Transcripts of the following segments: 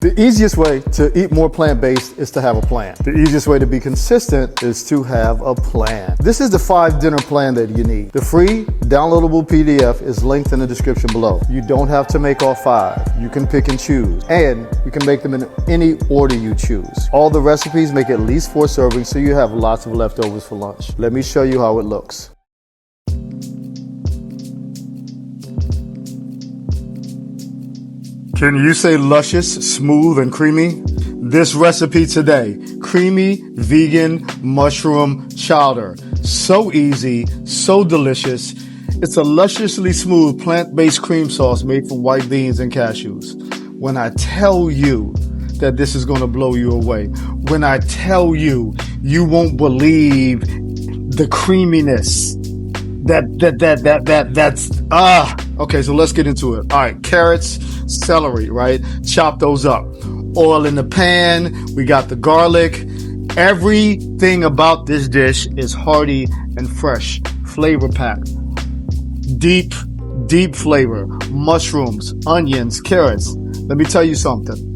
The easiest way to eat more plant-based is to have a plan. The easiest way to be consistent is to have a plan. This is the 5-dinner plan that you need. The free downloadable PDF is linked in the description below. You don't have to make all 5. You can pick and choose. And you can make them in any order you choose. All the recipes make at least 4 servings, so you have lots of leftovers for lunch. Let me show you how it looks. Can you say luscious, smooth, and creamy? This recipe today, creamy, vegan, mushroom chowder. So easy, so delicious. It's a lusciously smooth plant-based cream sauce made from white beans and cashews. When I tell you that this is going to blow you away, when I tell you, you won't believe the creaminess. Okay, so let's get into it. All right, carrots, celery, right? Chop those up. Oil in the pan. We got the garlic. Everything about this dish is hearty and fresh, flavor packed. Deep flavor. Mushrooms, onions, carrots. Let me tell you something.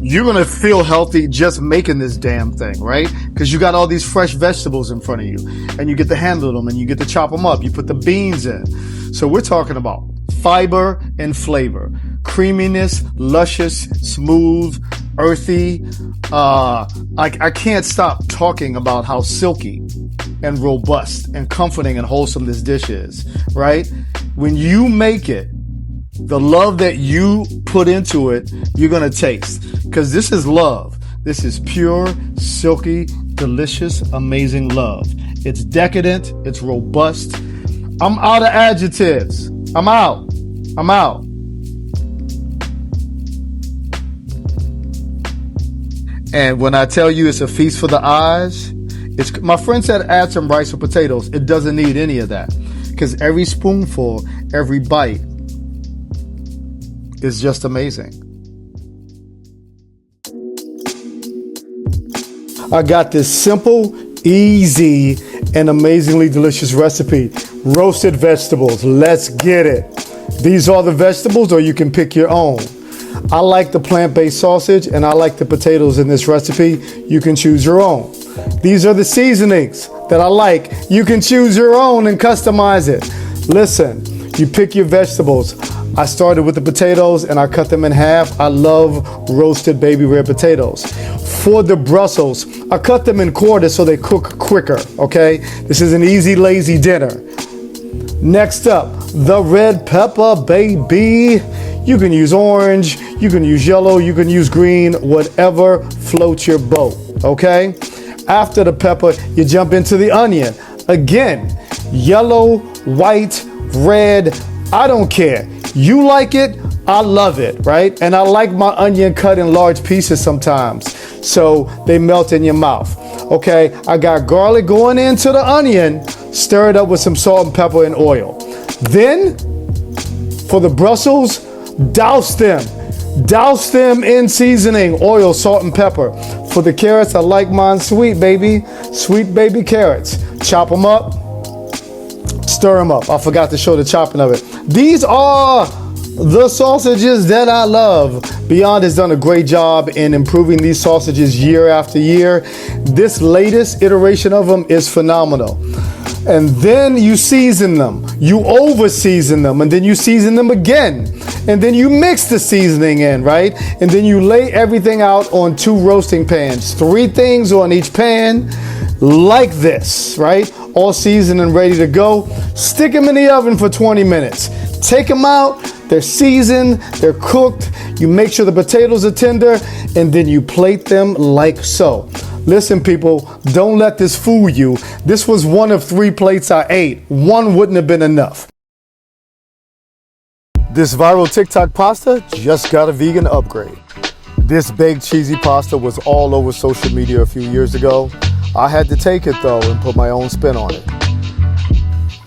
You're going to feel healthy just making this damn thing, right? Because you got all these fresh vegetables in front of you and you get to handle them and you get to chop them up. You put the beans in. So we're talking about fiber and flavor, creaminess, luscious, smooth, earthy. I can't stop talking about how silky and robust and comforting and wholesome this dish is, right? When you make it, the love that you put into it, you're going to taste. Because this is love. This is pure, silky, delicious, amazing love. It's decadent. It's robust. I'm out of adjectives. I'm out. And when I tell you it's a feast for the eyes, my friend said add some rice or potatoes. It doesn't need any of that. Because every spoonful, every bite, is just amazing. I got this simple, easy, and amazingly delicious recipe. Roasted vegetables. Let's get it. These are the vegetables, or you can pick your own. I like the plant-based sausage, and I like the potatoes in this recipe. You can choose your own. These are the seasonings that I like. You can choose your own and customize it. Listen, you pick your vegetables. I started with the potatoes and I cut them in half. I love roasted baby red potatoes. For the Brussels, I cut them in quarters so they cook quicker, okay? This is an easy, lazy dinner. Next up, the red pepper, baby. You can use orange, you can use yellow, you can use green, whatever floats your boat, okay? After the pepper, you jump into the onion. Again, yellow, white, red, I don't care. You like it, I love it, right? And I like my onion cut in large pieces sometimes, so they melt in your mouth. Okay, I got garlic going into the onion, stir it up with some salt and pepper and oil. Then, for the Brussels, douse them in seasoning, oil, salt, and pepper. For the carrots, I like mine sweet baby carrots. Chop them up. Stir them up. I forgot to show the chopping of it. These are the sausages that I love. Beyond has done a great job in improving these sausages year after year. This latest iteration of them is phenomenal. And then you season them. You over season them, and then you season them again. And then you mix the seasoning in, right? And then you lay everything out on 2 roasting pans. 3 things on each pan, like this, right? All seasoned and ready to go. Stick them in the oven for 20 minutes. Take them out. They're seasoned. They're cooked. You make sure the potatoes are tender, and then you plate them like so. Listen, people, don't let this fool you. This was one of 3 plates I ate. 1 wouldn't have been enough. This viral TikTok pasta just got a vegan upgrade. This baked cheesy pasta was all over social media a few years ago. I had to take it though and put my own spin on it.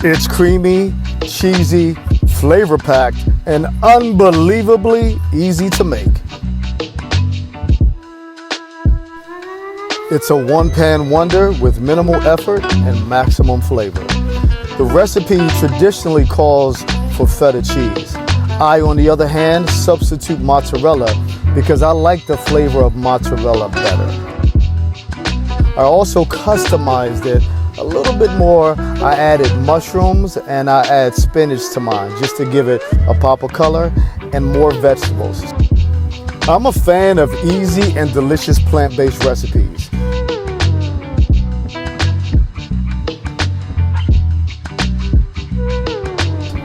It's creamy, cheesy, flavor packed, and unbelievably easy to make. It's a one-pan wonder with minimal effort and maximum flavor. The recipe traditionally calls for feta cheese. I, on the other hand, substitute mozzarella because I like the flavor of mozzarella better. I also customized it a little bit more. I added mushrooms and I add spinach to mine just to give it a pop of color and more vegetables. I'm a fan of easy and delicious plant-based recipes.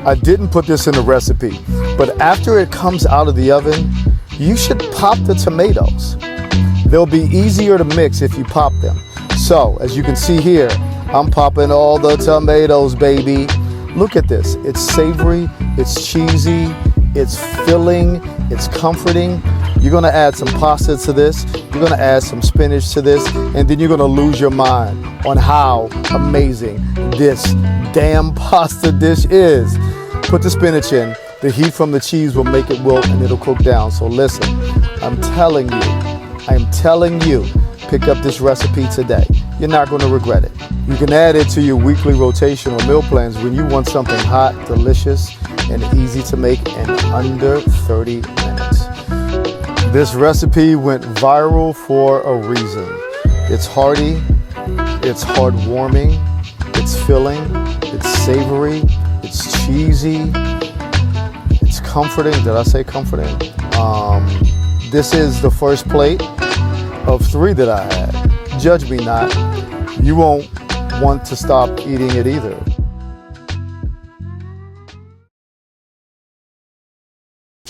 I didn't put this in the recipe, but after it comes out of the oven, you should pop the tomatoes. They'll be easier to mix if you pop them. So, as you can see here, I'm popping all the tomatoes, baby. Look at this. It's savory, it's cheesy, it's filling, it's comforting. You're gonna add some pasta to this, you're gonna add some spinach to this, and then you're gonna lose your mind on how amazing this damn pasta dish is. Put the spinach in. The heat from the cheese will make it wilt and it'll cook down. So listen, I'm telling you, pick up this recipe today. You're not going to regret it. You can add it to your weekly rotation or meal plans when you want something hot, delicious, and easy to make in under 30 minutes. This recipe went viral for a reason. It's hearty, it's heartwarming, it's filling, it's savory, it's cheesy, it's comforting. Did I say comforting? This is the first plate of 3 that I had. Judge me not. You won't want to stop eating it either.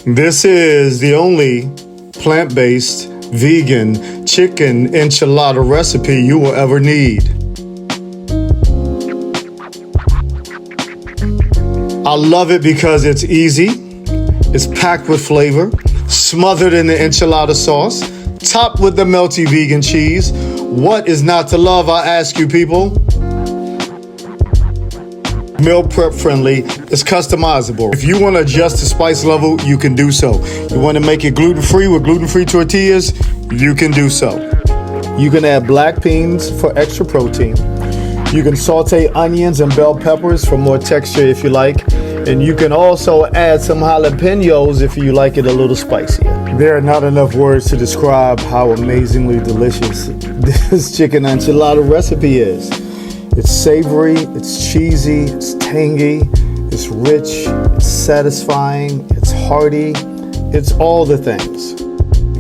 This is the only plant-based vegan chicken enchilada recipe you will ever need. I love it because it's easy, it's packed with flavor, smothered in the enchilada sauce, topped with the melty vegan cheese. What is not to love, I ask you people? Meal prep friendly, it's customizable. If you want to adjust the spice level, you can do so. You want to make it gluten-free with gluten-free tortillas, you can do so. You can add black beans for extra protein. You can saute onions and bell peppers for more texture if you like. And you can also add some jalapenos if you like it a little spicier. There are not enough words to describe how amazingly delicious this chicken enchilada recipe is. It's savory, it's cheesy, it's tangy, it's rich, it's satisfying, it's hearty, it's all the things.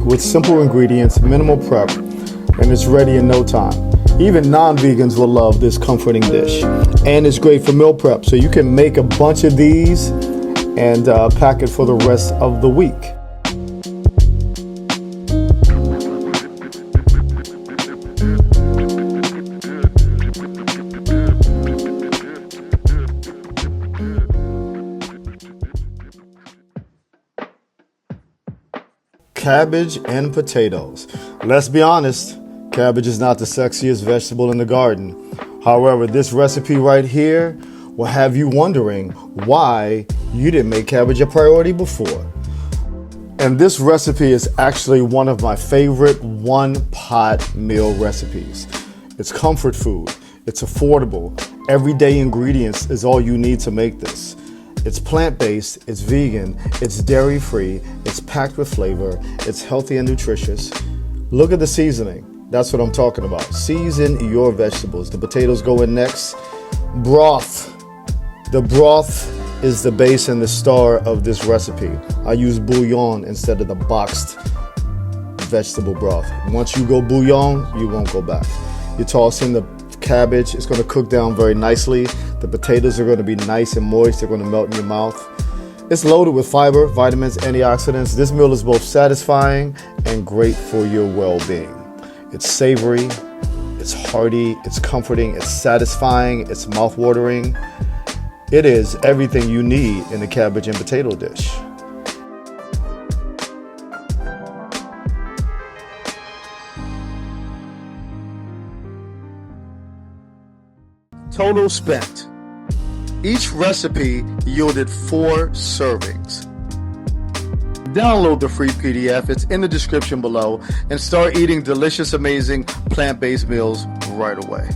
With simple ingredients, minimal prep, and it's ready in no time. Even non-vegans will love this comforting dish. And it's great for meal prep, so you can make a bunch of these and pack it for the rest of the week. Cabbage and potatoes. Let's be honest, cabbage is not the sexiest vegetable in the garden. However, this recipe right here will have you wondering why you didn't make cabbage a priority before. And this recipe is actually one of my favorite one-pot meal recipes. It's comfort food, it's affordable, everyday ingredients is all you need to make this. It's plant-based, it's vegan, it's dairy-free, it's packed with flavor, it's healthy and nutritious. Look at the seasoning. That's what I'm talking about. Season your vegetables. The potatoes go in next. Broth. The broth is the base and the star of this recipe. I use bouillon instead of the boxed vegetable broth. Once you go bouillon, you won't go back. You toss in the cabbage. It's going to cook down very nicely. The potatoes are going to be nice and moist. They're going to melt in your mouth. It's loaded with fiber, vitamins, antioxidants. This meal is both satisfying and great for your well-being. It's savory, it's hearty, it's comforting, it's satisfying, it's mouth-watering. It is everything you need in a cabbage and potato dish. Total spent. Each recipe yielded 4 servings. Download the free PDF, it's in the description below, and start eating delicious, amazing plant-based meals right away.